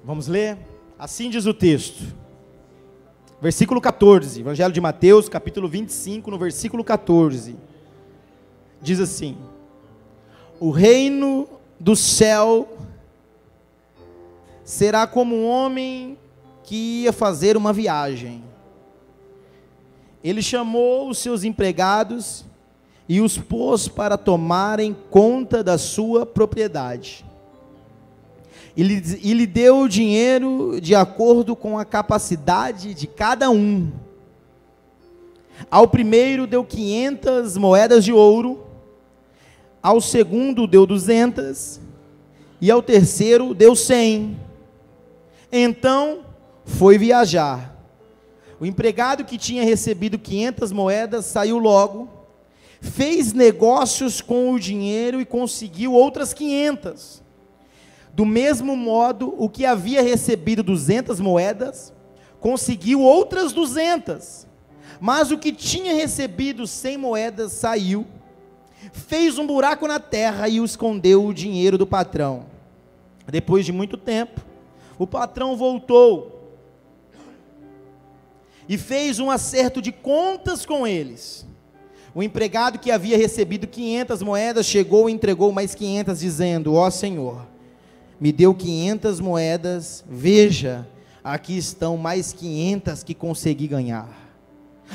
Vamos ler? Assim diz o texto. Versículo 14, Evangelho de Mateus, capítulo 25, no versículo 14. Diz assim: o reino do céu será como um homem que ia fazer uma viagem. Ele chamou os seus empregados e os pôs para tomarem conta da sua propriedade. E lhe deu o dinheiro de acordo com a capacidade de cada um. Ao primeiro deu 500 moedas de ouro, ao segundo deu 200, e ao terceiro deu 100. Então foi viajar. O empregado que tinha recebido 500 moedas saiu logo, fez negócios com o dinheiro e conseguiu outras 500. Do mesmo modo, o que havia recebido 200 moedas, conseguiu outras 200. Mas o que tinha recebido 100 moedas saiu, fez um buraco na terra e escondeu o dinheiro do patrão. Depois de muito tempo, o patrão voltou e fez um acerto de contas com eles. O empregado que havia recebido 500 moedas chegou e entregou mais 500, dizendo: ó Senhor, me deu 500 moedas, veja, aqui estão mais 500 que consegui ganhar.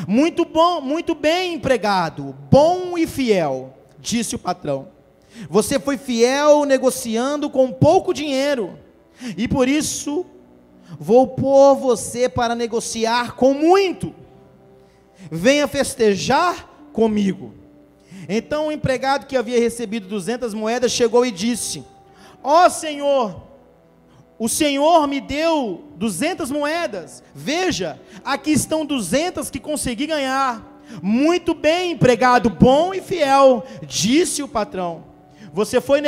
Muito bom, muito bem, empregado, bom e fiel, disse o patrão. Você foi fiel negociando com pouco dinheiro, e por isso vou pôr você para negociar com muito. Venha festejar comigo. Então o empregado que havia recebido 200 moedas chegou e disse: ó Senhor, o Senhor me deu 200 moedas, veja, aqui estão 200 que consegui ganhar. Muito bem, empregado bom e fiel, disse o patrão. Você foi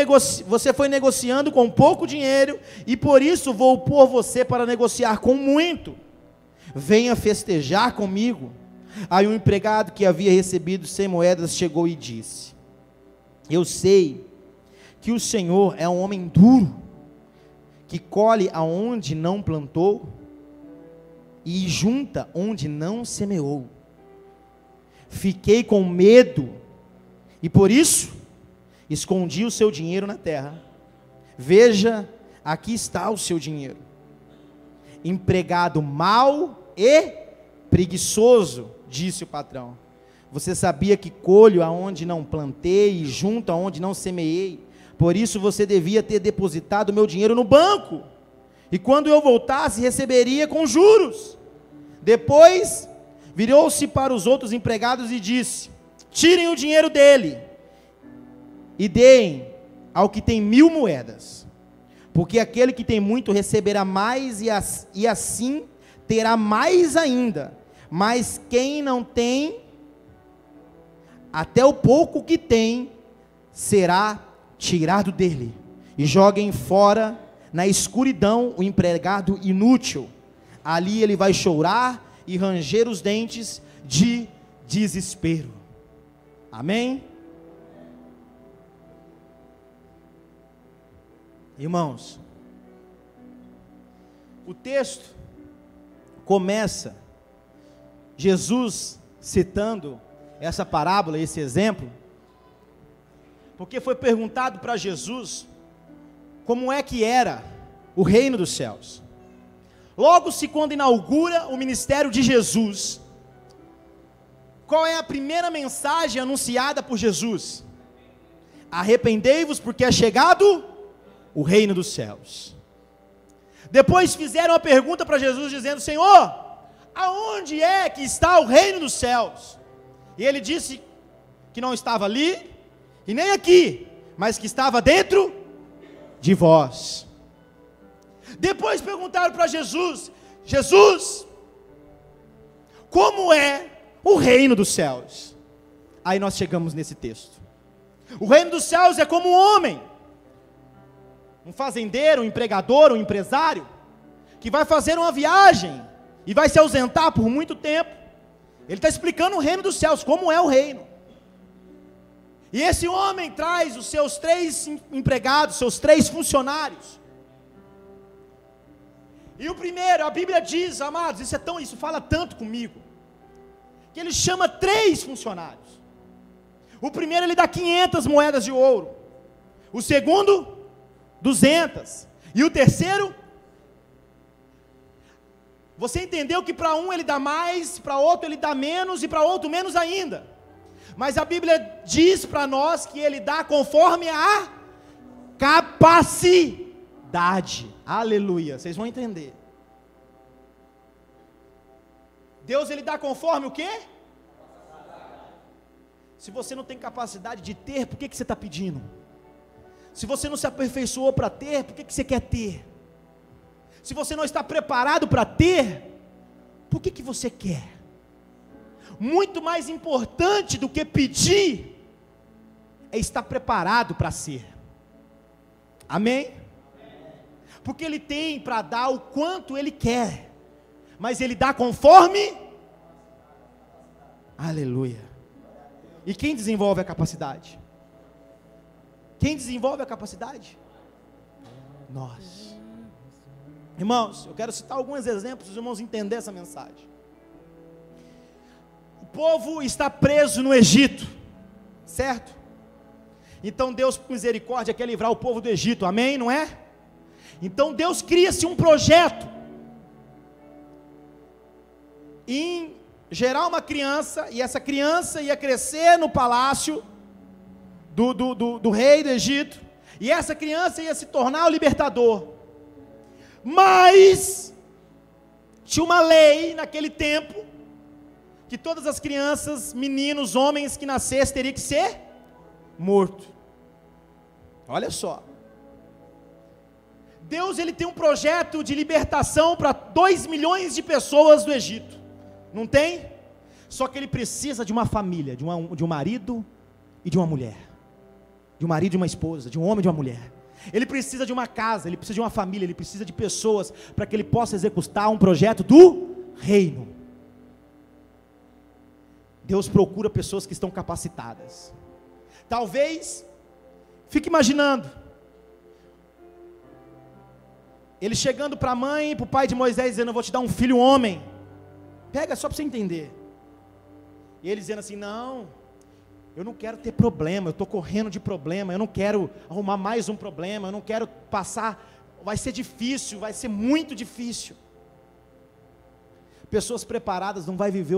negociando com pouco dinheiro, e por isso vou pôr você para negociar com muito. Venha festejar comigo. Aí o empregado que havia recebido 100 moedas chegou e disse: eu sei que o Senhor é um homem duro, que colhe aonde não plantou e junta onde não semeou. Fiquei com medo e por isso escondi o seu dinheiro na terra. Veja, aqui está o seu dinheiro. Empregado mau e preguiçoso, disse o patrão. Você sabia que colho aonde não plantei e junto aonde não semeei. Por isso você devia ter depositado o meu dinheiro no banco, e quando eu voltasse receberia com juros. Depois virou-se para os outros empregados e disse: tirem o dinheiro dele e deem ao que tem 1000 moedas, porque aquele que tem muito receberá mais, e assim terá mais ainda. Mas quem não tem, até o pouco que tem será tirado dele. E joguem fora na escuridão o empregado inútil. Ali ele vai chorar e ranger os dentes de desespero. Amém? Irmãos, o texto começa Jesus citando essa parábola, esse exemplo, porque foi perguntado para Jesus como é que era o reino dos céus. Logo-se quando inaugura o ministério de Jesus, qual é a primeira mensagem anunciada por Jesus? Arrependei-vos, porque é chegado o reino dos céus. Depois fizeram a pergunta para Jesus, dizendo: Senhor, aonde é que está o reino dos céus? E ele disse que não estava ali e nem aqui, mas que estava dentro de vós. Depois perguntaram para Jesus: Jesus, como é o reino dos céus? Aí nós chegamos nesse texto. O reino dos céus é como um homem, um fazendeiro, um empregador, um empresário, que vai fazer uma viagem e vai se ausentar por muito tempo. Ele está explicando o reino dos céus, como é o reino. E esse homem traz os seus 3 empregados, seus 3 funcionários. E o primeiro, a Bíblia diz, amados, isso fala tanto comigo, que ele chama 3 funcionários. O primeiro ele dá 500 moedas de ouro, o segundo 200, e o terceiro, você entendeu que para um ele dá mais, para outro ele dá menos, e para outro menos ainda, mas a Bíblia diz para nós que ele dá conforme a capacidade. Aleluia, vocês vão entender. Deus ele dá conforme o quê? Se você não tem capacidade de ter, por que você está pedindo? Se você não se aperfeiçoou para ter, por que você quer ter? Se você não está preparado para ter, por que você quer? Muito mais importante do que pedir, é estar preparado para ser. Amém? Porque ele tem para dar o quanto ele quer, mas ele dá conforme. Aleluia. E quem desenvolve a capacidade? Quem desenvolve a capacidade? Nós. Irmãos, eu quero citar alguns exemplos, os irmãos entenderem essa mensagem. O povo está preso no Egito, certo? Então Deus, por misericórdia, quer livrar o povo do Egito, amém? Não é? Então Deus cria-se um projeto em gerar uma criança, e essa criança ia crescer no palácio do rei do Egito, e essa criança ia se tornar o libertador. Mas tinha uma lei naquele tempo, que todas as crianças, meninos, homens que nascessem, teriam que ser morto. Olha só, Deus ele tem um projeto de libertação para 2 milhões de pessoas do Egito, não tem? Só que ele precisa de uma família, de um marido e de uma mulher, de um marido e de uma esposa, de um homem e de uma mulher. Ele precisa de uma casa, ele precisa de uma família, ele precisa de pessoas para que ele possa executar um projeto do reino. Deus procura pessoas que estão capacitadas. Talvez, fique imaginando, ele chegando para a mãe e para o pai de Moisés dizendo: eu vou te dar um filho homem. Pega só para você entender. E ele dizendo assim: não, eu não quero ter problema, eu estou correndo de problema, eu não quero arrumar mais um problema, eu não quero passar, vai ser difícil, vai ser muito difícil. Pessoas preparadas não vai viver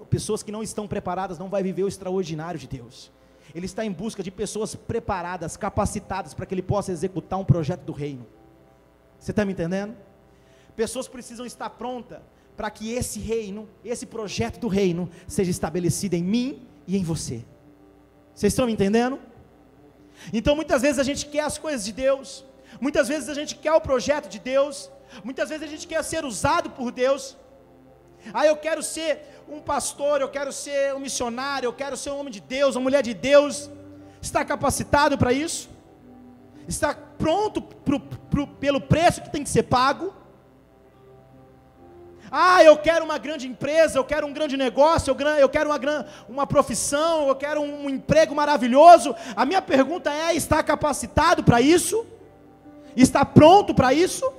pessoas que não estão preparadas não vai viver o extraordinário de Deus. Ele está em busca de pessoas preparadas, capacitadas, para que ele possa executar um projeto do reino. Você está me entendendo? Pessoas precisam estar prontas para que esse reino, esse projeto do reino, seja estabelecido em mim e em você. Vocês estão me entendendo? Então muitas vezes a gente quer as coisas de Deus, muitas vezes a gente quer o projeto de Deus, muitas vezes a gente quer ser usado por Deus. Eu quero ser um pastor, eu quero ser um missionário, eu quero ser um homem de Deus, uma mulher de Deus. Está capacitado para isso? Está pronto pelo preço que tem que ser pago? Eu quero uma grande empresa, eu quero um grande negócio, eu quero uma profissão, eu quero um emprego maravilhoso. A minha pergunta é: está capacitado para isso? Está pronto para isso?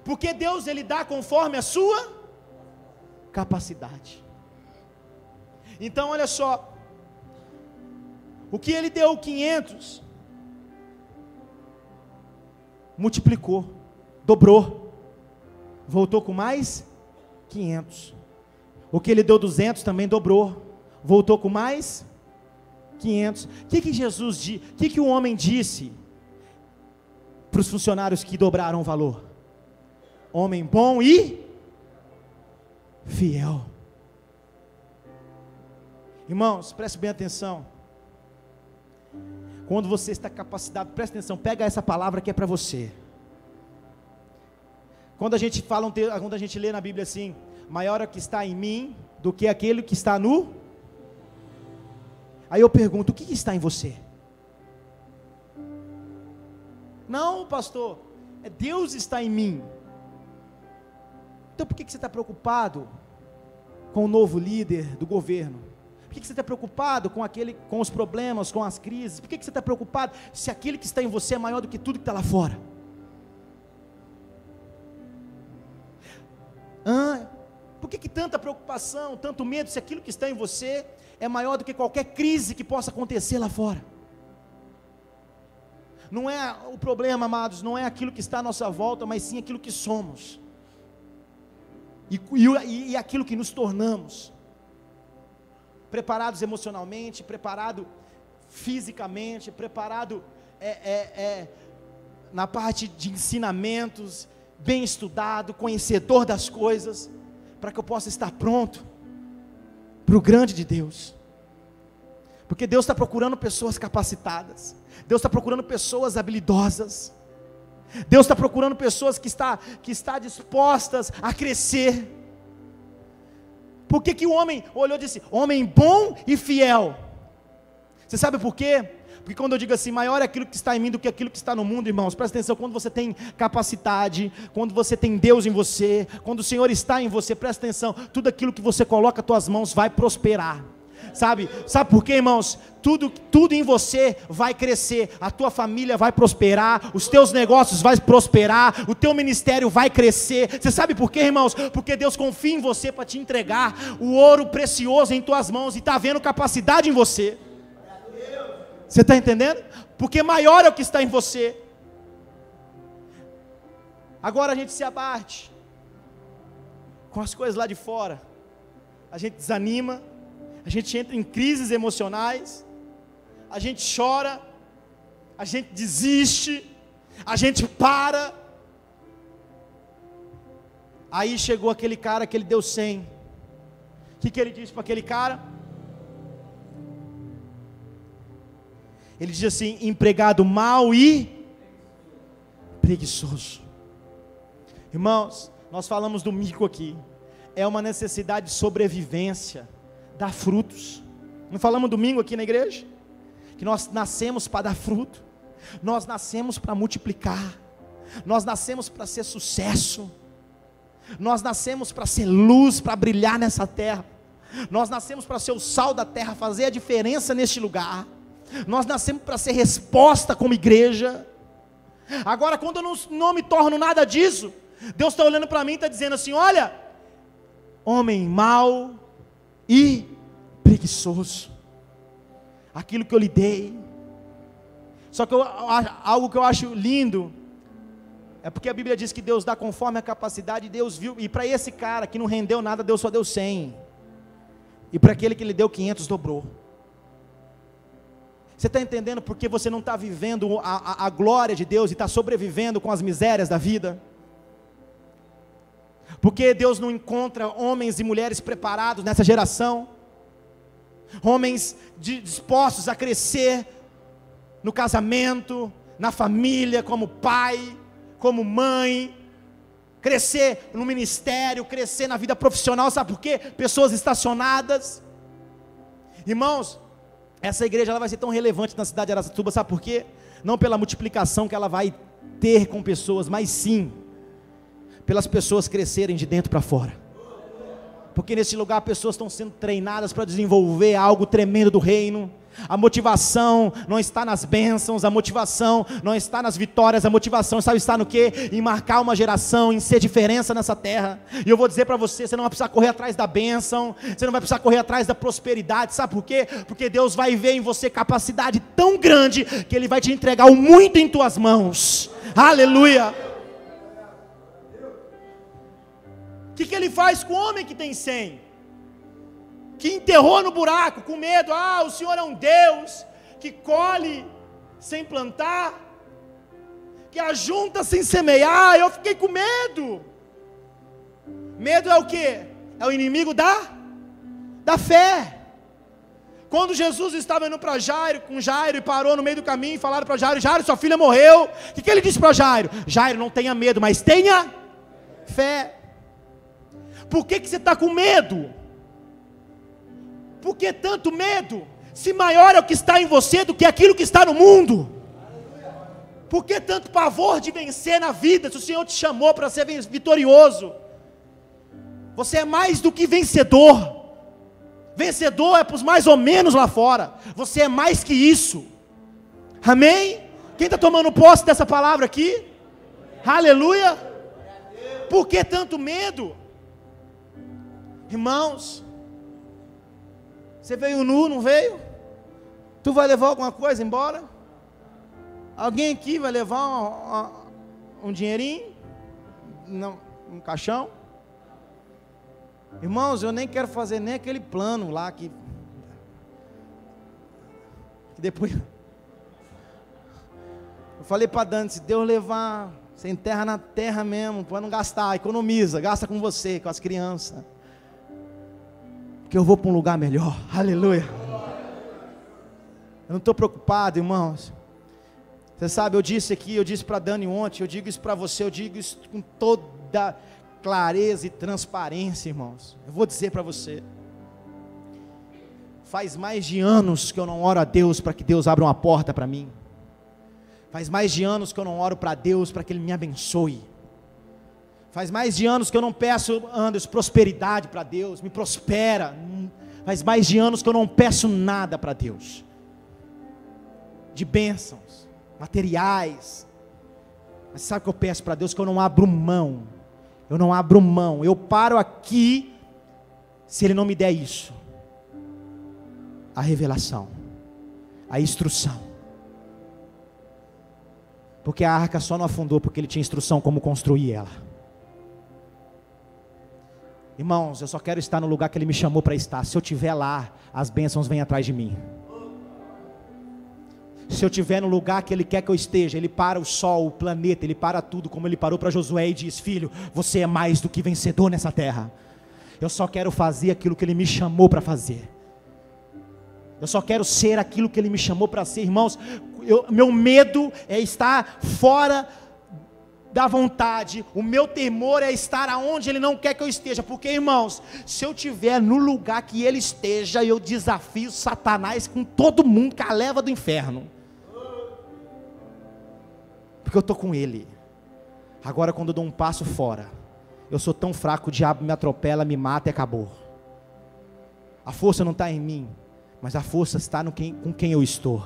Porque Deus ele dá conforme a sua capacidade. Então olha só, o que ele deu 500, multiplicou, dobrou, voltou com mais 500. O que ele deu 200 também dobrou, voltou com mais 500. O que Jesus disse? O que o homem disse para os funcionários que dobraram o valor? Homem bom e fiel. Irmãos, preste bem atenção. Quando você está capacitado, preste atenção, pega essa palavra que é para você. Quando a gente fala, quando a gente lê na Bíblia assim: maior é o que está em mim do que aquele que está no. Aí eu pergunto: o que está em você? Não, pastor, Deus está em mim. Então por que você está preocupado com o novo líder do governo? Por que você está preocupado com os problemas, com as crises? Por que você está preocupado se aquele que está em você é maior do que tudo que está lá fora? que tanta preocupação, tanto medo, se aquilo que está em você é maior do que qualquer crise que possa acontecer lá fora? Não é o problema, amados, não é aquilo que está à nossa volta, mas sim aquilo que somos, e aquilo que nos tornamos, preparados emocionalmente, preparado fisicamente, preparado na parte de ensinamentos, bem estudado, conhecedor das coisas, para que eu possa estar pronto para o grande de Deus. Porque Deus está procurando pessoas capacitadas, Deus está procurando pessoas habilidosas, Deus está procurando pessoas que está dispostas a crescer. Por que o homem olhou e disse, homem bom e fiel? Você sabe por quê? Porque quando eu digo assim, maior é aquilo que está em mim do que aquilo que está no mundo, irmãos, presta atenção, quando você tem capacidade, quando você tem Deus em você, quando o Senhor está em você, presta atenção, tudo aquilo que você coloca as tuas mãos vai prosperar. Sabe por quê, irmãos? Tudo em você vai crescer, a tua família vai prosperar, os teus negócios vão prosperar, o teu ministério vai crescer. Você sabe por quê, irmãos? Porque Deus confia em você para te entregar o ouro precioso em tuas mãos, e está vendo capacidade em você. Você está entendendo? Porque maior é o que está em você. Agora a gente se abate com as coisas lá de fora, a gente desanima, a gente entra em crises emocionais, a gente chora, a gente desiste, a gente para. Aí chegou aquele cara que ele deu 100. O que ele disse para aquele cara? Ele diz assim, empregado mau e preguiçoso. Irmãos, nós falamos do mico aqui, é uma necessidade de sobrevivência, dar frutos. Não falamos domingo aqui na igreja? Que nós nascemos para dar fruto, nós nascemos para multiplicar, nós nascemos para ser sucesso, nós nascemos para ser luz, para brilhar nessa terra, nós nascemos para ser o sal da terra, fazer a diferença neste lugar, nós nascemos para ser resposta como igreja. Agora, quando eu não me torno nada disso, Deus está olhando para mim e está dizendo assim, olha, homem mau e preguiçoso, aquilo que eu lhe dei. Só que algo que eu acho lindo, é porque a Bíblia diz que Deus dá conforme a capacidade, e Deus viu, e para esse cara que não rendeu nada, Deus só deu 100, e para aquele que lhe deu 500, dobrou. Você está entendendo porque você não está vivendo a glória de Deus, e está sobrevivendo com as misérias da vida? Porque Deus não encontra homens e mulheres preparados nessa geração, homens dispostos a crescer no casamento, na família, como pai, como mãe, crescer no ministério, crescer na vida profissional. Sabe por quê? Pessoas estacionadas. Irmãos, essa igreja ela vai ser tão relevante na cidade de Araçatuba, sabe por quê? Não pela multiplicação que ela vai ter com pessoas, mas sim pelas pessoas crescerem de dentro para fora. Porque nesse lugar pessoas estão sendo treinadas para desenvolver algo tremendo do reino. A motivação não está nas bênçãos, a motivação não está nas vitórias, a motivação sabe está no quê? Em marcar uma geração, em ser diferença nessa terra. E eu vou dizer para você, você não vai precisar correr atrás da bênção, você não vai precisar correr atrás da prosperidade, sabe por quê? Porque Deus vai ver em você capacidade tão grande, que Ele vai te entregar o muito em tuas mãos. Aleluia! O que Ele faz com o homem que tem 100? Que enterrou no buraco, com medo, o Senhor é um Deus, que colhe sem plantar, que ajunta sem semear. Eu fiquei com medo. Medo é o quê? É o inimigo da fé. Quando Jesus estava indo para Jairo, com Jairo, e parou no meio do caminho, e falaram para Jairo, Jairo, sua filha morreu. O que ele disse para Jairo? Jairo, não tenha medo, mas tenha fé. Por que você está com medo? Por que tanto medo? Se maior é o que está em você do que aquilo que está no mundo. Por que tanto pavor de vencer na vida? Se o Senhor te chamou para ser vitorioso, você é mais do que vencedor. Vencedor é para os mais ou menos lá fora. Você é mais que isso. Amém? Quem está tomando posse dessa palavra aqui? Aleluia! Por que tanto medo? Irmãos, você veio nu, não veio? Tu vai levar alguma coisa embora? Alguém aqui vai levar um dinheirinho? Não, um caixão? Irmãos, eu nem quero fazer nem aquele plano lá que depois eu falei para Dani, se Deus levar, você enterra na terra mesmo, para não gastar, economiza, gasta com você, com as crianças, porque eu vou para um lugar melhor. Aleluia. Eu não estou preocupado, irmãos. Você sabe, eu disse para Dani ontem, eu digo isso para você, eu digo isso com toda clareza e transparência, irmãos. Eu vou dizer para você, faz mais de anos que eu não oro a Deus para que Deus abra uma porta para mim. Faz mais de anos que eu não oro para Deus para que Ele me abençoe. Faz mais de anos que eu não peço, Anderson, prosperidade para Deus, me prospera. Faz mais de anos que eu não peço nada para Deus, de bênçãos materiais. Mas sabe o que eu peço para Deus? Que eu não abro mão. Eu não abro mão. Eu paro aqui se Ele não me der isso. A revelação, a instrução. Porque a arca só não afundou porque Ele tinha instrução como construir ela. Irmãos, eu só quero estar no lugar que Ele me chamou para estar. Se eu estiver lá, as bênçãos vêm atrás de mim. Se eu estiver no lugar que Ele quer que eu esteja, Ele para o sol, o planeta, Ele para tudo, como Ele parou para Josué e diz: filho, você é mais do que vencedor nessa terra. Eu só quero fazer aquilo que Ele me chamou para fazer. Eu só quero ser aquilo que Ele me chamou para ser. Irmãos, meu medo é estar fora da vontade. O meu temor é estar aonde Ele não quer que eu esteja. Porque, irmãos, se eu estiver no lugar que Ele esteja, eu desafio Satanás com todo mundo, com a leva do inferno. Porque eu estou com Ele. Agora, quando eu dou um passo fora, eu sou tão fraco, o diabo me atropela, me mata e acabou. A força não está em mim, mas a força está com quem eu estou.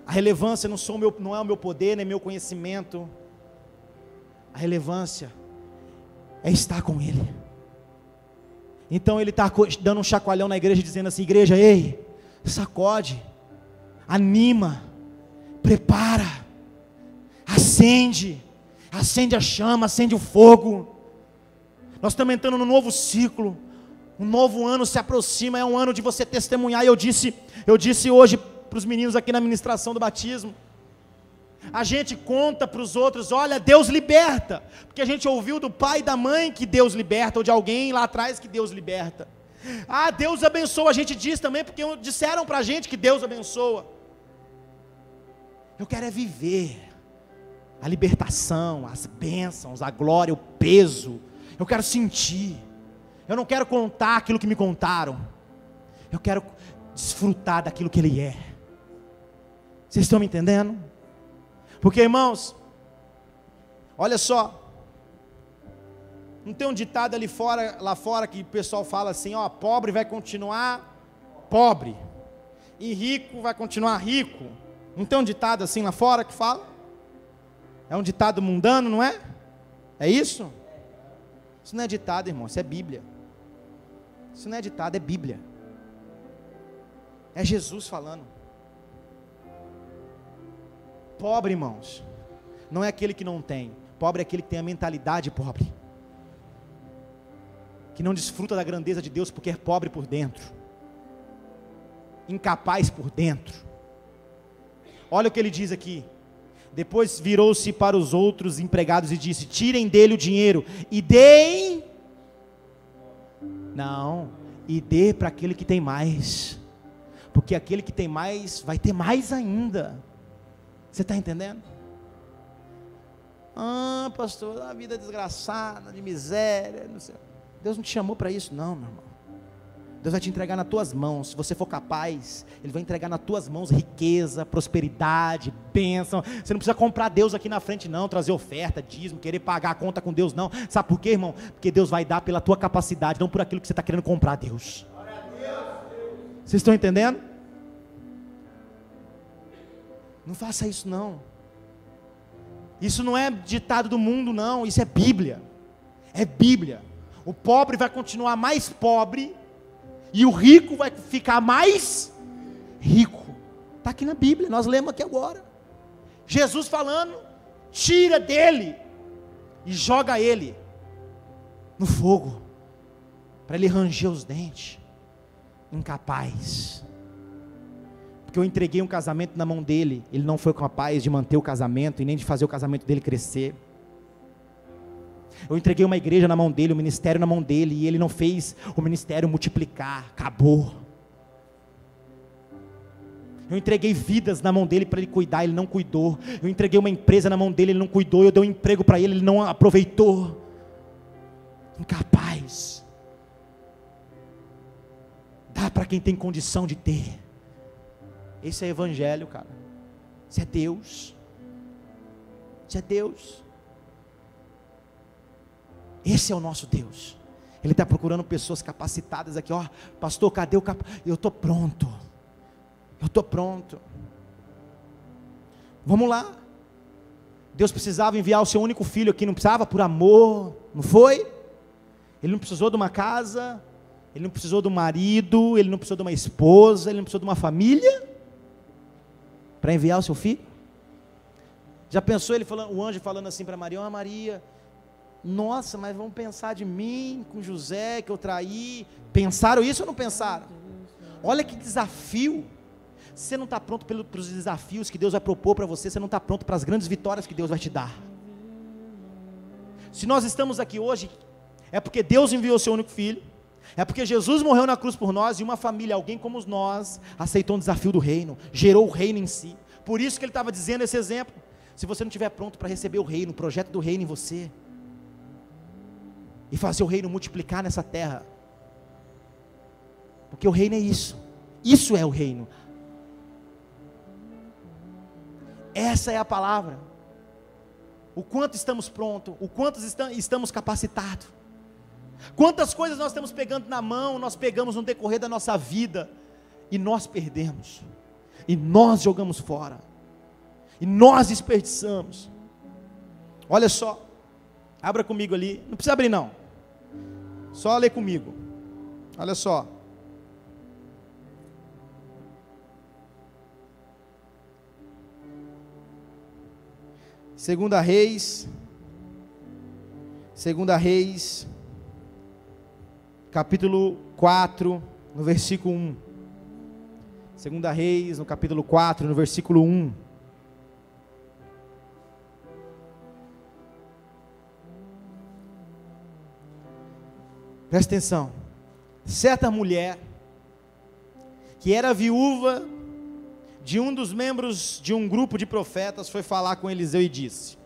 A relevância não é o meu poder, nem meu conhecimento. A relevância é estar com Ele. Então Ele está dando um chacoalhão na igreja, dizendo assim: igreja, ei, sacode, anima, prepara, acende a chama, acende o fogo. Nós estamos entrando num novo ciclo. Um novo ano se aproxima, é um ano de você testemunhar. E eu disse hoje para os meninos aqui na ministração do batismo, a gente conta para os outros: olha, Deus liberta, porque a gente ouviu do pai e da mãe que Deus liberta, ou de alguém lá atrás que Deus liberta. Ah, Deus abençoa, a gente diz também, porque disseram para a gente que Deus abençoa. Eu quero é viver a libertação, as bênçãos, a glória, o peso. Eu quero sentir. Eu não quero contar aquilo que me contaram. Eu quero desfrutar daquilo que Ele é. Vocês estão me entendendo? Porque, irmãos, olha só, não tem um ditado lá fora que o pessoal fala assim: ó, pobre vai continuar pobre e rico vai continuar rico. Não tem um ditado assim lá fora que fala? É um ditado mundano, não é? É isso? Isso não é ditado, irmão, isso é Bíblia. Isso não é ditado, é Bíblia. É Jesus falando. Pobre, irmãos, não é aquele que não tem. Pobre é aquele que tem a mentalidade pobre, que não desfruta da grandeza de Deus porque é pobre por dentro, incapaz por dentro. Olha o que ele diz aqui. Depois virou-se para os outros empregados e disse: tirem dele o dinheiro e deem. Não, e dê para aquele que tem mais, porque aquele que tem mais vai ter mais ainda. Você está entendendo? Ah, pastor, a vida desgraçada, de miséria, não sei. Deus não te chamou para isso, não, meu irmão. Deus vai te entregar nas tuas mãos. Se você for capaz, Ele vai entregar nas tuas mãos riqueza, prosperidade, bênção. Você não precisa comprar Deus aqui na frente não, trazer oferta, dízimo, querer pagar a conta com Deus não. Sabe por quê, irmão? Porque Deus vai dar pela tua capacidade, não por aquilo que você está querendo comprar Deus. Vocês estão entendendo? Não faça isso não. Isso não é ditado do mundo não, isso é Bíblia. É Bíblia. O pobre vai continuar mais pobre e o rico vai ficar mais rico. Está aqui na Bíblia, nós lemos aqui agora. Jesus falando, tira dele e joga ele no fogo, para ele ranger os dentes. Incapaz. Porque eu entreguei um casamento na mão dele, ele não foi capaz de manter o casamento e nem de fazer o casamento dele crescer. Eu entreguei uma igreja na mão dele, um ministério na mão dele, e ele não fez o ministério multiplicar, acabou. Eu entreguei vidas na mão dele para ele cuidar, ele não cuidou. Eu entreguei uma empresa na mão dele, ele não cuidou. Eu dei um emprego para ele, ele não aproveitou. Incapaz. Dá para quem tem condição de ter. Esse é evangelho, cara. Isso é Deus. Isso é Deus. Esse é o nosso Deus. Ele está procurando pessoas capacitadas aqui. Ó, pastor, cadê o eu estou pronto. Eu estou pronto. Vamos lá. Deus precisava enviar o seu único filho aqui, não precisava? Por amor, não foi? Ele não precisou de uma casa, ele não precisou de um marido, ele não precisou de uma esposa, ele não precisou de uma família para enviar o seu filho? Já pensou ele falando, o anjo falando assim para Maria: ó, Maria, nossa, mas vão pensar de mim com José que eu traí? Pensaram isso ou não pensaram? Olha que desafio. Você não está pronto para os desafios que Deus vai propor para você, você não está pronto para as grandes vitórias que Deus vai te dar. Se nós estamos aqui hoje, é porque Deus enviou o seu único filho, é porque Jesus morreu na cruz por nós, e uma família, alguém como nós, aceitou um desafio do reino, gerou o reino em si. Por isso que ele estava dizendo esse exemplo. Se você não estiver pronto para receber o reino, o projeto do reino em você, e fazer o reino multiplicar nessa terra, porque o reino é isso, isso é o reino. Essa é a palavra. O quanto estamos prontos, o quanto estamos capacitados. Quantas coisas nós estamos pegando na mão, nós pegamos no decorrer da nossa vida, e nós perdemos, e nós jogamos fora, e nós desperdiçamos. Olha só, abra comigo ali, não precisa abrir não, só ler comigo, olha só. Segunda Reis, capítulo 4, no versículo 1. Segunda Reis, no capítulo 4, no versículo 1. Presta atenção. Certa mulher, que era viúva de um dos membros de um grupo de profetas, foi falar com Eliseu e disse: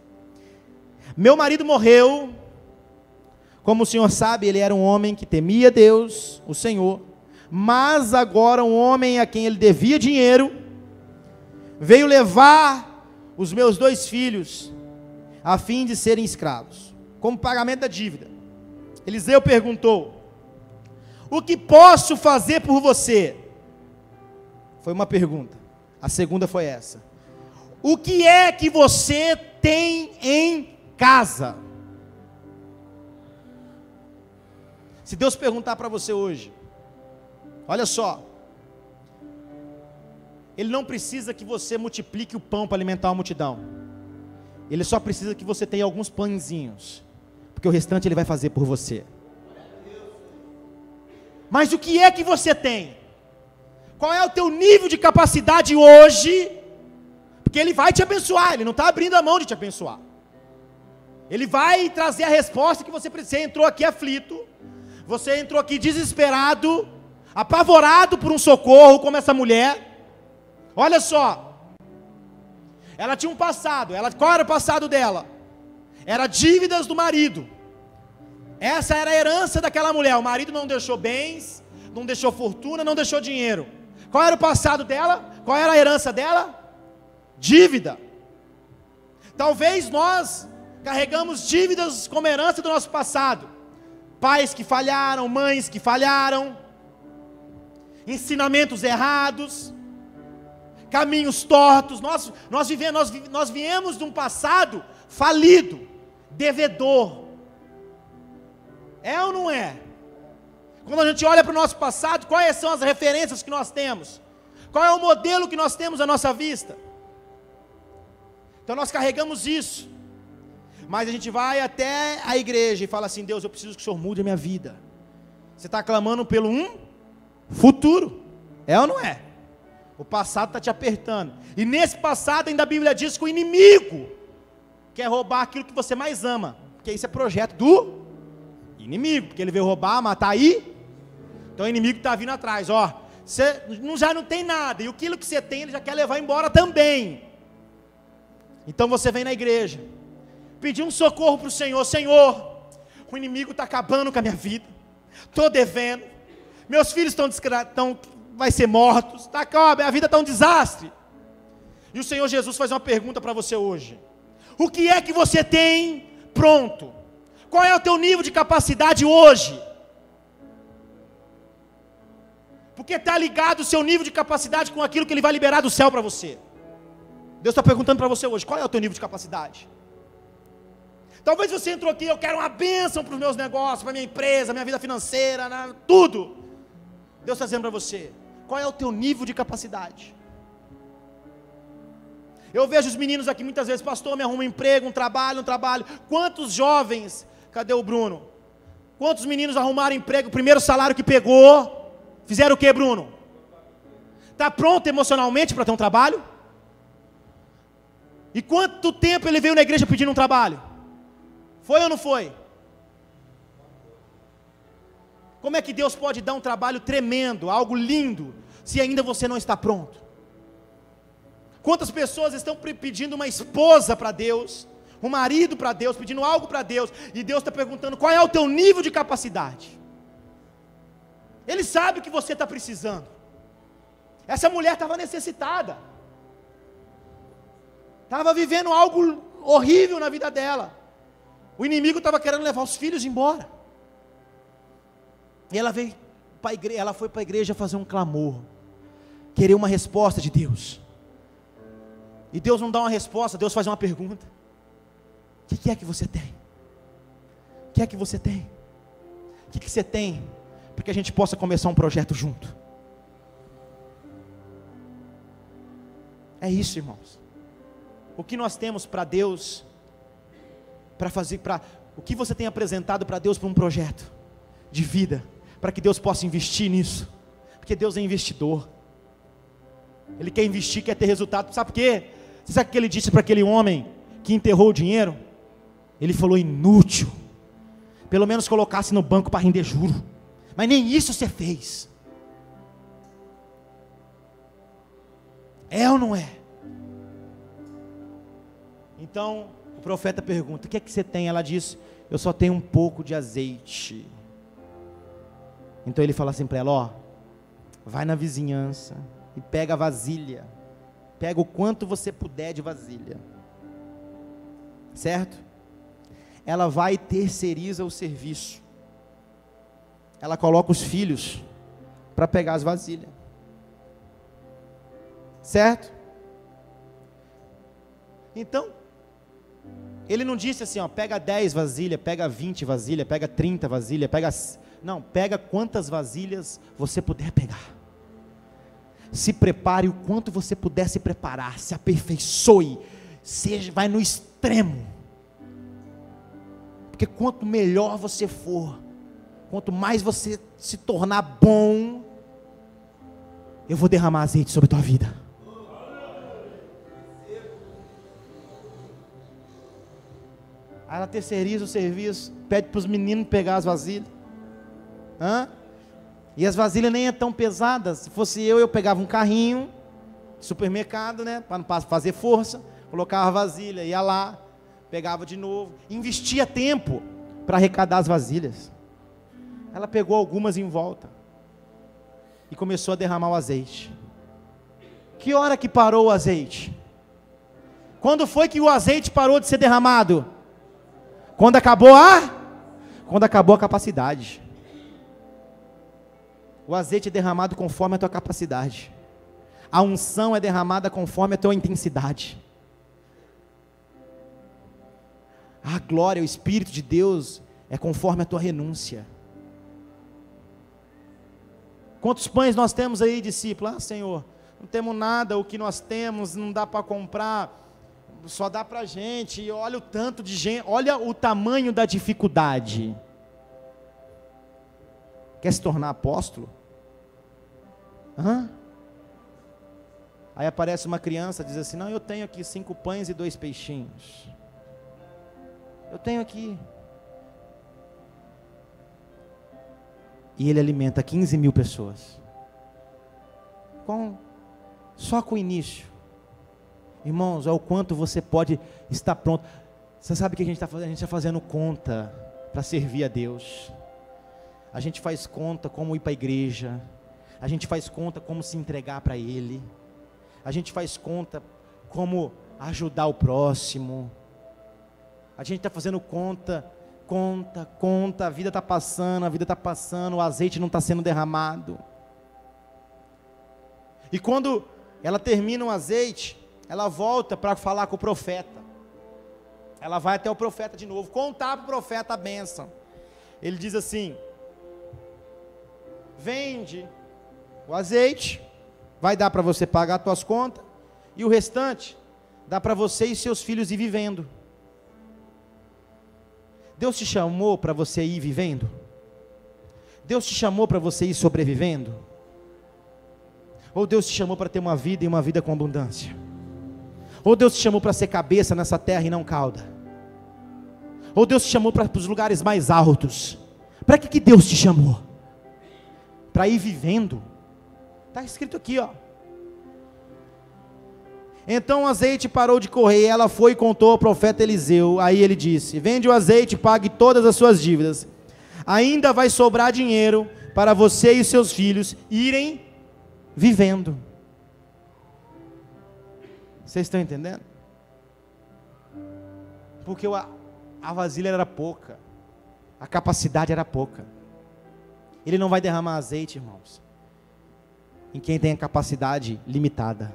meu marido morreu. Como o senhor sabe, ele era um homem que temia Deus, o Senhor, mas agora um homem a quem ele devia dinheiro, veio levar os meus 2 filhos, a fim de serem escravos, como pagamento da dívida. Eliseu perguntou: o que posso fazer por você? Foi uma pergunta. A segunda foi essa: o que é que você tem em casa? Se Deus perguntar para você hoje, olha só, Ele não precisa que você multiplique o pão para alimentar uma multidão, Ele só precisa que você tenha alguns pãezinhos, porque o restante Ele vai fazer por você. Mas o que é que você tem? Qual é o teu nível de capacidade hoje? Porque Ele vai te abençoar, Ele não está abrindo a mão de te abençoar. Ele vai trazer a resposta que você precisa. Você entrou aqui aflito, você entrou aqui desesperado, apavorado por um socorro, como essa mulher. Olha só, ela tinha um passado. Qual era o passado dela? Era dívidas do marido. Essa era a herança daquela mulher. O marido não deixou bens, não deixou fortuna, não deixou dinheiro. Qual era o passado dela? Qual era a herança dela? Dívida. Talvez nós carregamos dívidas como herança do nosso passado. Pais que falharam, mães que falharam, ensinamentos errados, caminhos tortos. Nós viemos de um passado falido, devedor. É ou não é? Quando a gente olha para o nosso passado, quais são as referências que nós temos? Qual é o modelo que nós temos à nossa vista? Então nós carregamos isso. Mas a gente vai até a igreja e fala assim: Deus, eu preciso que o Senhor mude a minha vida. Você está clamando pelo futuro. É ou não é? O passado está te apertando. E nesse passado ainda a Bíblia diz que o inimigo quer roubar aquilo que você mais ama. Porque isso é projeto do inimigo. Porque ele veio roubar, matar aí. Então o inimigo está vindo atrás. Ó, você já não tem nada. E aquilo que você tem ele já quer levar embora também. Então você vem na igreja, pedir um socorro para o Senhor. Senhor, o inimigo está acabando com a minha vida. Estou devendo. Meus filhos vai ser mortos. Minha vida está um desastre. E o Senhor Jesus faz uma pergunta para você hoje. O que é que você tem pronto? Qual é o teu nível de capacidade hoje? Porque está ligado o seu nível de capacidade com aquilo que Ele vai liberar do céu para você. Deus está perguntando para você hoje, qual é o teu nível de capacidade? Talvez você entrou aqui, eu quero uma bênção para os meus negócios, para a minha empresa, minha vida financeira, tudo. Deus está dizendo para você, qual é o teu nível de capacidade? Eu vejo os meninos aqui muitas vezes: pastor, me arruma um emprego, um trabalho. Quantos jovens, cadê o Bruno? Quantos meninos arrumaram emprego, o primeiro salário que pegou, fizeram o que, Bruno? Está pronto emocionalmente para ter um trabalho? E quanto tempo ele veio na igreja pedindo um trabalho? Foi ou não foi? Como é que Deus pode dar um trabalho tremendo, algo lindo, se ainda você não está pronto? Quantas pessoas estão pedindo uma esposa para Deus, um marido para Deus, pedindo algo para Deus, e Deus está perguntando qual é o teu nível de capacidade? Ele sabe o que você está precisando. Essa mulher estava necessitada, estava vivendo algo horrível na vida dela. O inimigo estava querendo levar os filhos embora. E ela veio para a igreja, ela foi para a igreja fazer um clamor, querer uma resposta de Deus. E Deus não dá uma resposta, Deus faz uma pergunta: o que é que você tem? O que é que você tem? O que você tem? Para que a gente possa começar um projeto junto. É isso, irmãos. O que nós temos para Deus, o que você tem apresentado para Deus para um projeto de vida, para que Deus possa investir nisso, porque Deus é investidor, Ele quer investir, quer ter resultado. Sabe por quê? Você sabe o que Ele disse para aquele homem que enterrou o dinheiro? Ele falou: inútil, pelo menos colocasse no banco para render juro, mas nem isso você fez. É ou não é? Então o profeta pergunta: o que é que você tem? Ela diz: eu só tenho um pouco de azeite. Então ele fala assim para ela: ó, vai na vizinhança e pega a vasilha, pega o quanto você puder de vasilha, certo? Ela vai e terceiriza o serviço. Ela coloca os filhos para pegar as vasilhas, certo? Então ele não disse assim, ó, pega 10 vasilhas, pega 20 vasilhas, pega 30 vasilhas, não, pega quantas vasilhas você puder pegar. Se prepare o quanto você puder se preparar, se aperfeiçoe, vai no extremo. Porque quanto melhor você for, quanto mais você se tornar bom, eu vou derramar azeite sobre a tua vida. Aí ela terceiriza o serviço, pede para os meninos pegar as vasilhas. E as vasilhas nem é tão pesadas. Se fosse eu pegava um carrinho, supermercado, né, para não fazer força, colocava a vasilha, ia lá, pegava de novo, investia tempo para arrecadar as vasilhas. Ela pegou algumas em volta e começou a derramar o azeite. Que hora que parou o azeite? Quando foi que o azeite parou de ser derramado? Quando acabou a capacidade. O azeite é derramado conforme a tua capacidade. A unção é derramada conforme a tua intensidade. A glória, o Espírito de Deus, é conforme a tua renúncia. Quantos pães nós temos aí, discípulo? Ah, Senhor, não temos nada, o que nós temos não dá para comprar, só dá para a gente, e olha o tanto de gente, olha o tamanho da dificuldade. Quer se tornar apóstolo? Aí aparece uma criança, diz assim, não, eu tenho aqui 5 pães e 2 peixinhos, eu tenho aqui, e ele alimenta 15.000 pessoas, só com o início. Irmãos, é o quanto você pode estar pronto. Você sabe o que a gente está fazendo? A gente está fazendo conta para servir a Deus. A gente faz conta como ir para a igreja. A gente faz conta como se entregar para Ele. A gente faz conta como ajudar o próximo. A gente está fazendo conta, a vida está passando, o azeite não está sendo derramado. E quando ela termina o azeite, ela volta para falar com o profeta. Ela vai até o profeta de novo, contar para o profeta a bênção. Ele diz assim: vende o azeite, vai dar para você pagar as tuas contas, e o restante dá para você e seus filhos ir vivendo. Deus te chamou para você ir vivendo? Deus te chamou para você ir sobrevivendo? Ou Deus te chamou para ter uma vida e uma vida com abundância? Ou Deus te chamou para ser cabeça nessa terra e não cauda? Ou Deus te chamou para os lugares mais altos? Para que Deus te chamou? Para ir vivendo. Está escrito aqui, ó. Então o azeite parou de correr, ela foi e contou ao profeta Eliseu. Aí ele disse: vende o azeite, pague todas as suas dívidas, ainda vai sobrar dinheiro para você e seus filhos irem vivendo. Vocês estão entendendo? Porque a vasilha era pouca, a capacidade era pouca. Ele não vai derramar azeite, irmãos, em quem tem a capacidade limitada.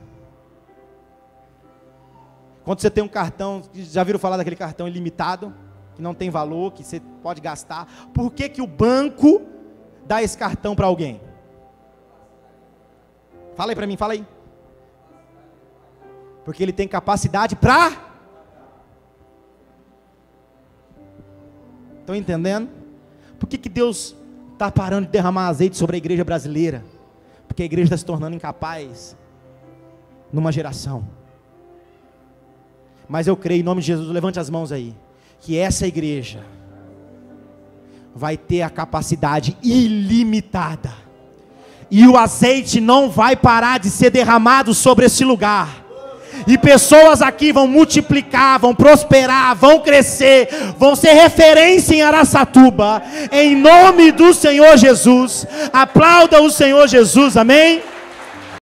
Quando você tem um cartão, já viram falar daquele cartão ilimitado, que não tem valor, que você pode gastar? Por que o banco dá esse cartão para alguém? Fala aí para mim, fala aí. Porque ele tem capacidade para... Estão entendendo? Por que Deus está parando de derramar azeite sobre a igreja brasileira? Porque a igreja está se tornando incapaz numa geração. Mas eu creio, em nome de Jesus, levante as mãos aí, que essa igreja vai ter a capacidade ilimitada, e o azeite não vai parar de ser derramado sobre esse lugar, e pessoas aqui vão multiplicar, vão prosperar, vão crescer, vão ser referência em Araçatuba, em nome do Senhor Jesus. Aplauda o Senhor Jesus, amém?